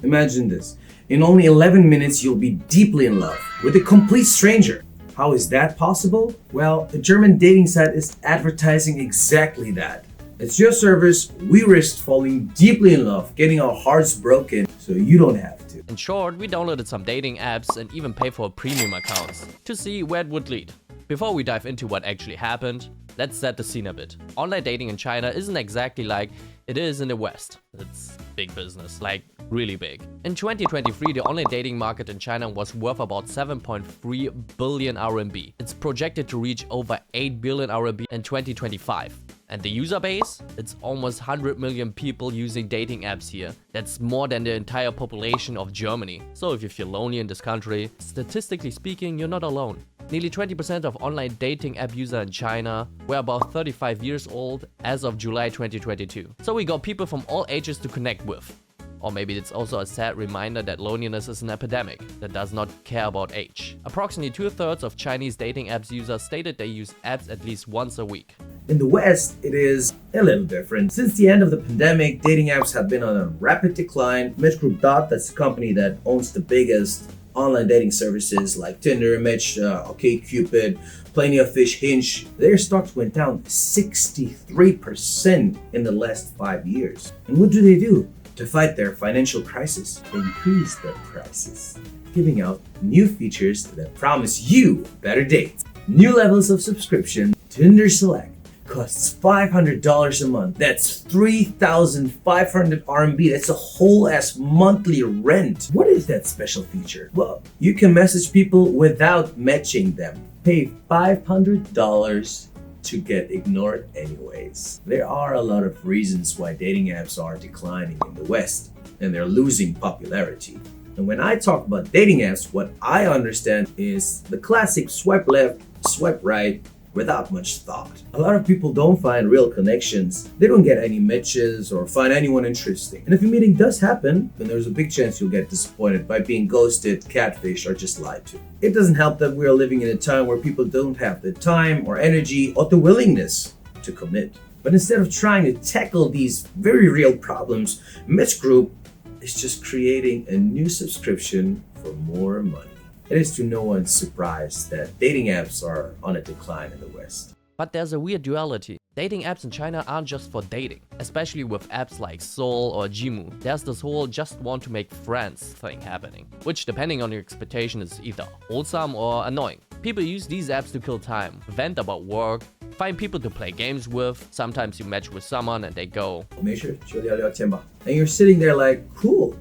Imagine this. In only 11 minutes, you'll be deeply in love with a complete stranger. How is that possible? Well, a German dating site is advertising exactly that. At your service, we risk falling deeply in love, getting our hearts broken, so you don't have to. In short, we downloaded some dating apps and even paid for premium accounts to see where it would lead. Before we dive into what actually happened, let's set the scene a bit. Online dating in China isn't exactly like it is in the West. It's big business, like really big. In 2023, the online dating market in China was worth about 7.3 billion RMB. It's projected to reach over 8 billion RMB in 2025. And the user base? It's almost 100 million people using dating apps here. That's more than the entire population of Germany. So if you feel lonely in this country, statistically speaking, you're not alone. Nearly 20% of online dating app users in China were about 35 years old as of July 2022. So we got people from all ages to connect with. Or maybe it's also a sad reminder that loneliness is an epidemic that does not care about age. Approximately 2/3 of Chinese dating apps users stated they use apps at least once a week. In the West, it is a little different. Since the end of the pandemic, dating apps have been on a rapid decline. Match Group, that's the company that owns the biggest online dating services like Tinder, Match, OkCupid, Plenty of Fish, Hinge. Their stocks went down 63% in the last 5 years. And what do? To fight their financial crisis, they increase their prices, giving out new features that promise you better dates. New levels of subscription. Tinder Select costs $500 a month. That's 3,500 RMB. That's a whole ass monthly rent. What is that special feature? Well, you can message people without matching them. Pay $500 to get ignored anyways. There are a lot of reasons why dating apps are declining in the West, and they're losing popularity. And when I talk about dating apps, what I understand is the classic swipe left, swipe right, without much thought. A lot of people don't find real connections. They don't get any matches or find anyone interesting. And if a meeting does happen, then there's a big chance you'll get disappointed by being ghosted, catfished, or just lied to. It doesn't help that we are living in a time where people don't have the time or energy or the willingness to commit. But instead of trying to tackle these very real problems, Match Group is just creating a new subscription for more money. It is to no one's surprise that dating apps are on a decline in the West. But there's a weird duality. Dating apps in China aren't just for dating, especially with apps like Soul or Jimu. There's this whole just want to make friends thing happening, which depending on your expectation is either wholesome or annoying. People use these apps to kill time, vent about work, find people to play games with. Sometimes you match with someone and they go, 没事，就聊聊天吧. And you're sitting there like, cool,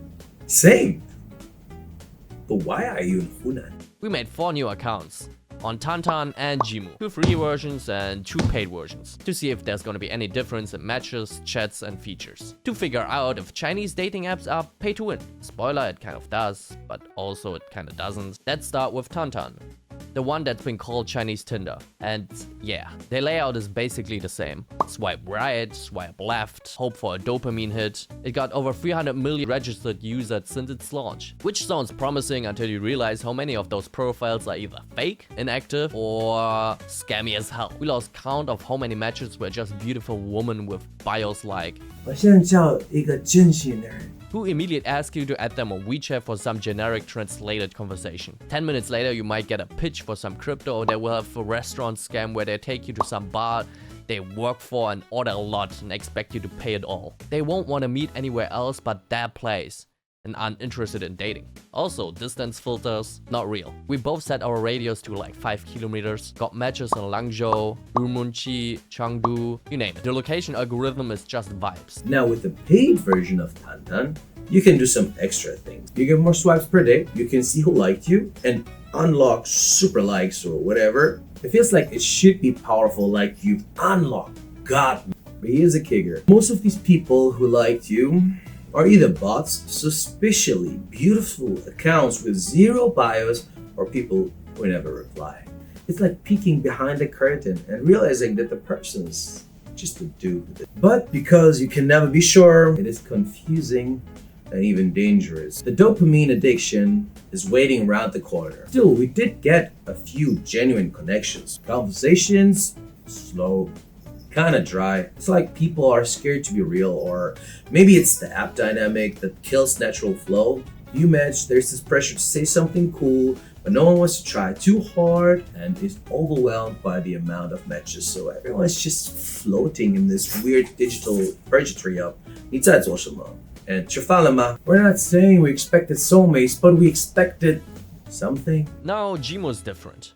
same. But why are you in Hunan? We made 4 new accounts on Tantan and Jimu, 2 free versions and 2 paid versions, to see if there's gonna be any difference in matches, chats, and features. To figure out if Chinese dating apps are pay to win. Spoiler, it kind of does, but also it kind of doesn't. Let's start with Tantan, the one that's been called Chinese Tinder. And yeah, their layout is basically the same. Swipe right, swipe left, hope for a dopamine hit. It got over 300 million registered users since its launch, which sounds promising until you realize how many of those profiles are either fake, inactive, or scammy as hell. We lost count of how many matches were just beautiful women with bios like, 我现在叫一个真心的人。 who immediately ask you to add them on WeChat for some generic translated conversation. 10 minutes later, you might get a pitch for some crypto, or they will have a restaurant scam where they take you to some bar they work for and order a lot and expect you to pay it all. They won't want to meet anywhere else but that place and aren't interested in dating. Also, distance filters, not real. We both set our radius to like 5 kilometers, got matches in Langzhou, Urumqi, Chengdu, you name it. The location algorithm is just vibes. Now with the paid version of Tantan, you can do some extra things. You get more swipes per day, you can see who liked you, and unlock super likes or whatever. It feels like it should be powerful, like you've unlocked God. But here's a kicker. Most of these people who liked you are either bots, suspiciously beautiful accounts with zero bios, or people who never reply. It's like peeking behind the curtain and realizing that the person's just a dude. But because you can never be sure, it is confusing and even dangerous. The dopamine addiction is waiting around the corner. Still, we did get a few genuine connections. Conversations, slow. Kinda dry. It's like people are scared to be real, or maybe it's the app dynamic that kills natural flow. You match, there's this pressure to say something cool, but no one wants to try too hard and is overwhelmed by the amount of matches. So everyone's just floating in this weird digital purgatory of 你在做什么? And 吃饭了吗? We're not saying we expected soulmates, but we expected something. Now, Gmo's different.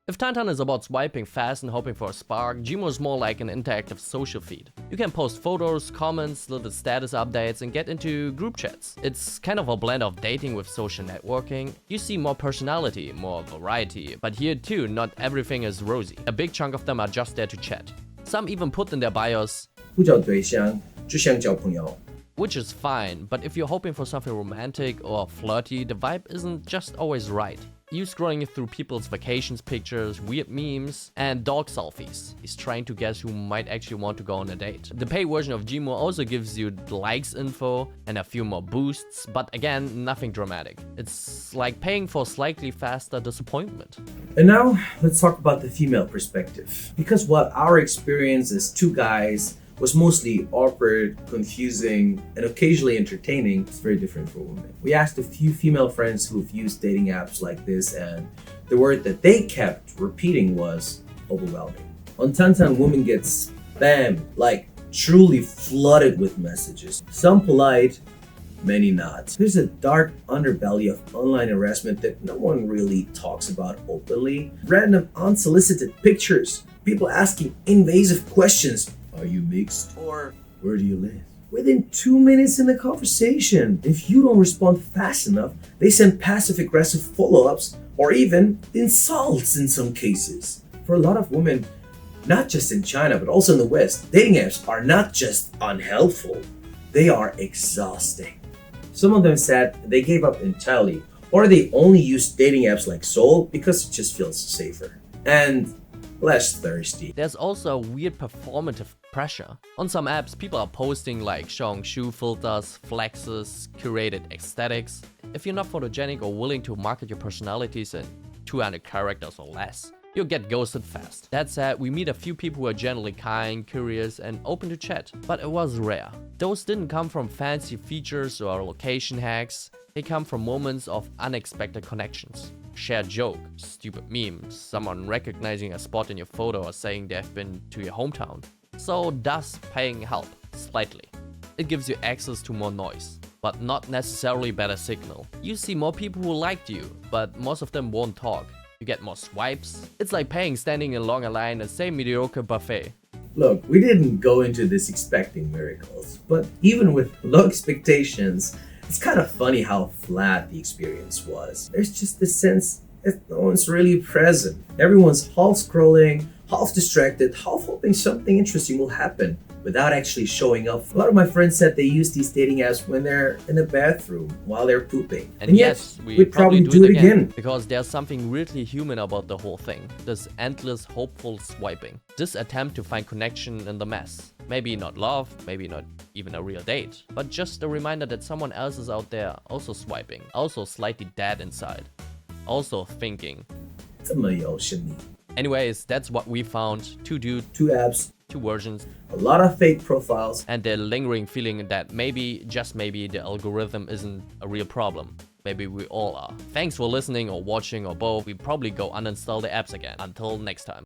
If Tantan is about swiping fast and hoping for a spark, Gmo is more like an interactive social feed. You can post photos, comments, little status updates, and get into group chats. It's kind of a blend of dating with social networking. You see more personality, more variety, but here too, not everything is rosy. A big chunk of them are just there to chat. Some even put in their bios, 不找对象，只想交朋友。 which is fine, but if you're hoping for something romantic or flirty, the vibe isn't just always right. You scrolling through people's vacations pictures, weird memes, and dog selfies. He's trying to guess who might actually want to go on a date. The paid version of Gmo also gives you likes info and a few more boosts, but again, nothing dramatic. It's like paying for slightly faster disappointment. And now, let's talk about the female perspective. Because while our experience as two guys was mostly awkward, confusing, and occasionally entertaining, it's very different for women. We asked a few female friends who've used dating apps like this, and the word that they kept repeating was overwhelming. On Tantan, women get spammed, like truly flooded with messages. Some polite, many not. There's a dark underbelly of online harassment that no one really talks about openly. Random unsolicited pictures, people asking invasive questions. Are you mixed? Or where do you live? Within 2 minutes in the conversation, if you don't respond fast enough, they send passive-aggressive follow-ups or even insults in some cases. For a lot of women, not just in China but also in the West, dating apps are not just unhelpful, they are exhausting. Some of them said they gave up entirely, or they only use dating apps like Soul because it just feels safer and less thirsty. There's also a weird performative pressure. On some apps, people are posting like showing shoe filters, flexes, curated aesthetics. If you're not photogenic or willing to market your personalities in 200 characters or less, you'll get ghosted fast. That said, we meet a few people who are generally kind, curious, and open to chat, but it was rare. Those didn't come from fancy features or location hacks. They come from moments of unexpected connections. Shared joke, stupid memes, someone recognizing a spot in your photo or saying they've been to your hometown. So does paying help? Slightly. It gives you access to more noise, but not necessarily better signal. You see more people who liked you, but most of them won't talk. You get more swipes. It's like paying standing in along a line at the same mediocre buffet. Look, we didn't go into this expecting miracles, but even with low expectations, it's kind of funny how flat the experience was. There's just this sense that no one's really present. Everyone's half scrolling, half distracted, half hoping something interesting will happen without actually showing up. A lot of my friends said they use these dating apps when they're in the bathroom while they're pooping. And yes, we'd probably do it again. Because there's something weirdly human about the whole thing. This endless, hopeful swiping. This attempt to find connection in the mess. Maybe not love, maybe not even a real date, but just a reminder that someone else is out there also swiping, also slightly dead inside, also thinking. 这么有生命. Anyways, that's what we found. 2 dudes, 2 apps, 2 versions, a lot of fake profiles, and the lingering feeling that maybe, just maybe, the algorithm isn't a real problem. Maybe we all are. Thanks for listening or watching or both. We probably go uninstall the apps again. Until next time.